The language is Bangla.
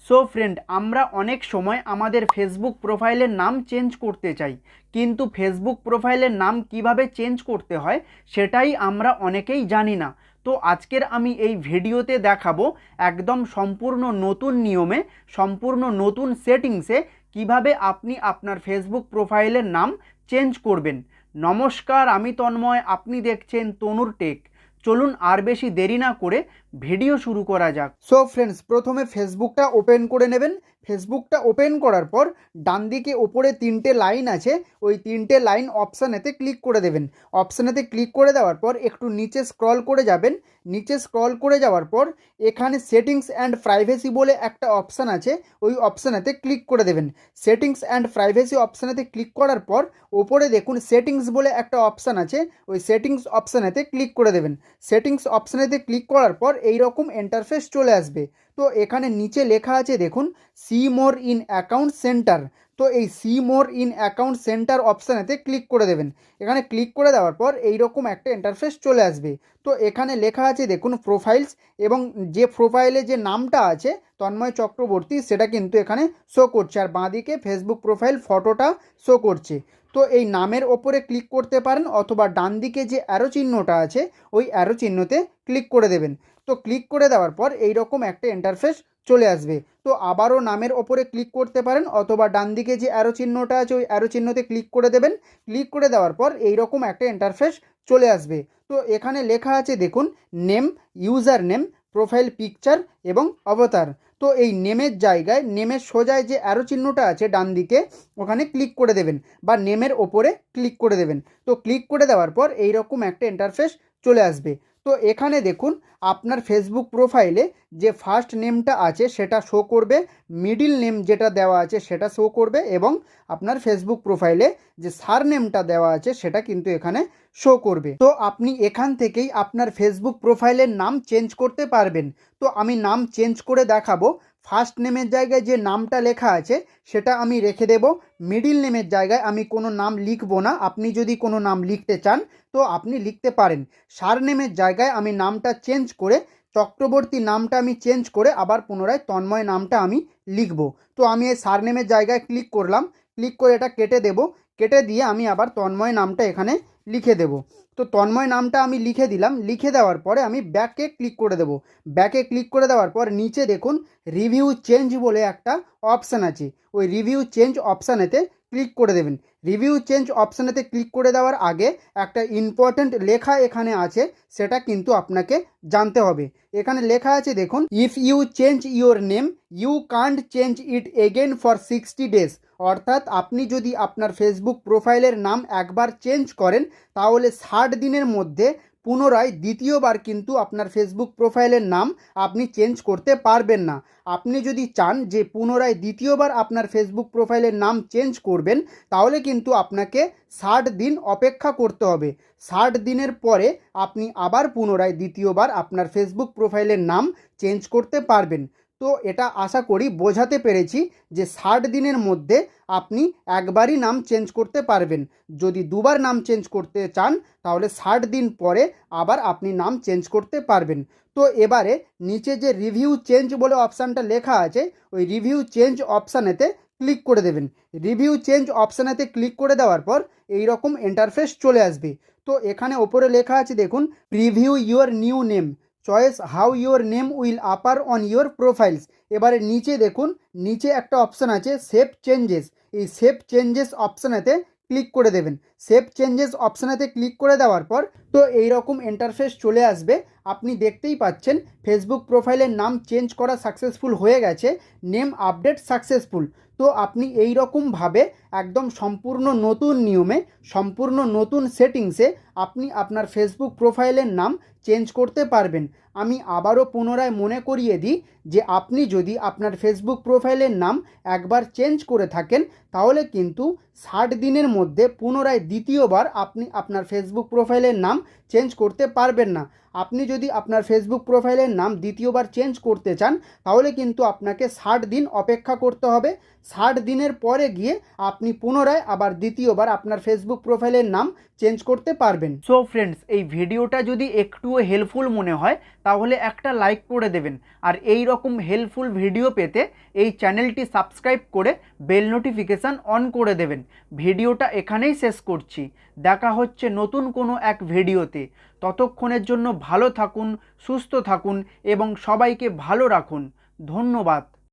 সো ফ্রেন্ড, আমরা অনেক সময় আমাদের ফেসবুক প্রোফাইলের নাম চেঞ্জ করতে চাই, কিন্তু ফেসবুক প্রোফাইলের নাম কিভাবে চেঞ্জ করতে হয় সেটাই আমরা অনেকেই জানি না। তো আজকের আমি এই ভিডিওতে দেখাবো একদম সম্পূর্ণ নতুন নিয়মে, সম্পূর্ণ নতুন সেটিংসে কিভাবে আপনি আপনার ফেসবুক প্রোফাইলের নাম চেঞ্জ করবেন। নমস্কার, আমি তন্ময়, আপনি দেখছেন তনুর টেক। চলুন আর বেশি দেরি না করে ভিডিও শুরু করা যাক। সো ফ্রেন্ডস, প্রথমে ফেসবুকটা ওপেন করে নেবেন। ফেসবুকটা ওপেন করার পর ডান দিকে ওপরে তিনটে লাইন আছে, ওই তিনটে লাইন অপশানেতে ক্লিক করে দেবেন। অপশানেতে ক্লিক করে দেওয়ার পর একটু নিচে স্ক্রল করে যাবেন। নিচে স্ক্রল করে যাওয়ার পর এখানে সেটিংস অ্যান্ড প্রাইভেসি বলে একটা অপশান আছে, ওই অপশানেতে ক্লিক করে দেবেন। সেটিংস অ্যান্ড প্রাইভেসি অপশানেতে ক্লিক করার পর ওপরে দেখুন সেটিংস বলে একটা অপশান আছে, ওই সেটিংস অপশানেতে ক্লিক করে দেবেন। সেটিংস অপশানেতে ক্লিক করার পর এই রকম ইন্টারফেস চলে আসবে। তো এখানে নিচে লেখা আছে দেখুন, see more in account centre. তো এই see more in account centre অপশানেতে ক্লিক করে দেবেন। এখানে ক্লিক করে দেওয়ার পর এই রকম একটা ইন্টারফেস চলে আসবে। তো এখানে লেখা আছে দেখুন প্রোফাইলস, এবং যে প্রোফাইলে যে নামটা আছে তন্ময় চক্রবর্তী সেটা কিন্তু এখানে শো করছে, আর বাঁদিকে ফেসবুক প্রোফাইল ফটোটা শো করছে। তো এই নামের ওপরে ক্লিক করতে পারেন, অথবা ডান দিকে যে অ্যারো চিহ্নটা আছে ওই অ্যারো চিহ্নতে ক্লিক করে দেবেন। তো ক্লিক করে দেওয়ার পর এই রকম একটা ইন্টারফেস চলে আসবে। তো আবারও নামের ওপরে ক্লিক করতে পারেন, অথবা ডান দিকে যে অ্যারো চিহ্নটা আছে ওই অ্যারো চিহ্নতে ক্লিক করে দেবেন। ক্লিক করে দেওয়ার পর এই রকম একটা ইন্টারফেস চলে আসবে। তো এখানে লেখা আছে দেখুন, name, user name, profile picture এবং অবতার। তো এই নেমের জায়গায়, নেমের সোজায় যে অ্যারো চিহ্নটা আছে ডান দিকে ওখানে ক্লিক করে দেবেন, বা নেমের ওপরে ক্লিক করে দেবেন। তো ক্লিক করে দেওয়ার পর এই রকম একটা ইন্টারফেস চলে আসবে। তো এখানে দেখুন আপনার ফেসবুক প্রোফাইলে যে ফার্স্ট নেমটা আছে সেটা শো করবে, মিডিল নেম যেটা দেওয়া আছে সেটা শো করবে, এবং আপনার ফেসবুক প্রোফাইলে যে সার নেমটা দেওয়া আছে সেটা কিন্তু এখানে শো করবে। তো আপনি এখান থেকেই আপনার ফেসবুক প্রোফাইলের নাম চেঞ্জ করতে পারবেন। তো আমি নাম চেঞ্জ করে দেখাবো। ফার্স্ট নেমের জায়গায় যে নামটা লেখা আছে সেটা আমি রেখে দেব। মিডিল নেমের জায়গায় আমি কোনো নাম লিখব না, আপনি যদি কোনো নাম লিখতে চান তো আপনি লিখতে পারেন। সার নেমের জায়গায় আমি নামটা চেঞ্জ করে, চক্রবর্তী নামটা আমি চেঞ্জ করে আবার পুনরায় তন্ময় নামটা আমি লিখব। তো আমি এই সার নেমের জায়গায় ক্লিক করলাম, ক্লিক করে এটা কেটে দেব। কেটে দিয়ে আমি আবার তন্ময় নামটা এখানে লিখে দেব। তো তন্ময় নামটা আমি লিখে দিলাম। লিখে দেওয়ার পরে আমি ব্যাকে ক্লিক করে দেব। ব্যাকে ক্লিক করে দেওয়ার পর নিচে দেখুন রিভিউ চেঞ্জ বলে একটা অপশান আছে, ওই রিভিউ চেঞ্জ অপশানেতে ক্লিক করে দেবেন। রিভিউ চেঞ্জ অপশানেতে ক্লিক করে দেওয়ার আগে একটা ইম্পর্ট্যান্ট লেখা এখানে আছে, সেটা কিন্তু আপনাকে জানতে হবে। এখানে লেখা আছে দেখুন, if you change your name you can't change it again for 60 days. অর্থাৎ আপনি যদি আপনার ফেসবুক প্রোফাইলের নাম একবার চেঞ্জ করেন তাহলে 60 দিনের মধ্যে পুনরায় দ্বিতীয়বার কিন্তু আপনার ফেসবুক প্রোফাইলের নাম আপনি চেঞ্জ করতে পারবেন না। আপনি যদি চান যে পুনরায় দ্বিতীয়বার আপনার ফেসবুক প্রোফাইলের নাম চেঞ্জ করবেন তাহলে কিন্তু আপনাকে 60 দিন অপেক্ষা করতে হবে। 60 দিনের পরে আপনি আবার পুনরায় দ্বিতীয়বার আপনার ফেসবুক প্রোফাইলের নাম চেঞ্জ করতে পারবেন। তো এটা আশা করি বোঝাতে পেরেছি যে 60 দিনের মধ্যে আপনি একবারই নাম চেঞ্জ করতে পারবেন। যদি দুবার নাম চেঞ্জ করতে চান তাহলে 60 দিন পরে আবার আপনি নাম চেঞ্জ করতে পারবেন। তো এবারে নিচে যে রিভিউ চেঞ্জ বলে অপশানটা লেখা আছে ওই রিভিউ চেঞ্জ অপশানেতে ক্লিক করে দেবেন। রিভিউ চেঞ্জ অপশানেতে ক্লিক করে দেওয়ার পর এই রকম ইন্টারফেস চলে আসবে। তো এখানে ওপরে লেখা আছে দেখুন, preview your new name, choice how your name will upper on your profiles. এবারে নিচে দেখুন, নিচে একটা অপশান আছে সেভ চেঞ্জেস, এই সেভ চেঞ্জেস অপশানেতে ক্লিক করে দেবেন। সেভ চেঞ্জেস অপশানেতে ক্লিক করে দেওয়ার পর তো এই রকম ইন্টারফেস চলে আসবে। আপনি দেখতেই পাচ্ছেন ফেসবুক প্রোফাইলের নাম চেঞ্জ করা সাকসেসফুল হয়ে গেছে, নেম আপডেট সাকসেসফুল। তো আপনি এই রকমভাবে একদম সম্পূর্ণ নতুন নিয়মে, সম্পূর্ণ নতুন সেটিংসে আপনি আপনার ফেসবুক প্রোফাইলের নাম চেঞ্জ করতে পারবেন। আমি আবারও পুনরায় মনে করিয়ে দিই যে আপনি যদি আপনার ফেসবুক প্রোফাইলের নাম একবার চেঞ্জ করে থাকেন তাহলে কিন্তু 60 দিনের মধ্যে পুনরায় দ্বিতীয়বার আপনি আপনার ফেসবুক প্রোফাইলের নাম চেঞ্জ করতে পারবেন না। আপনি যদি আপনার ফেসবুক প্রোফাইলের নাম দ্বিতীয়বার চেঞ্জ করতে চান তাহলে কিন্তু আপনাকে 60 দিন অপেক্ষা করতে হবে। 60 দিনের পরে গিয়ে আপনি পুনরায় আবার দ্বিতীয়বার আপনার ফেসবুক প্রোফাইলের নাম চেঞ্জ করতে পারবেন। সো ফ্রেন্ডস, এই ভিডিওটা যদি একটুও হেল্পফুল মনে হয় তাহলে একটা লাইক করে দেবেন। আর এই রকম হেল্পফুল ভিডিও পেতে এই চ্যানেলটি সাবস্ক্রাইব করে বেল নোটিফিকেশান অন করে দেবেন। ভিডিওটা এখানেই শেষ করছি। দেখা হচ্ছে নতুন কোনো এক ভিডিওতে। ততক্ষণের জন্য ভালো থাকুন, সুস্থ থাকুন এবং সবাইকে ভালো রাখুন। ধন্যবাদ।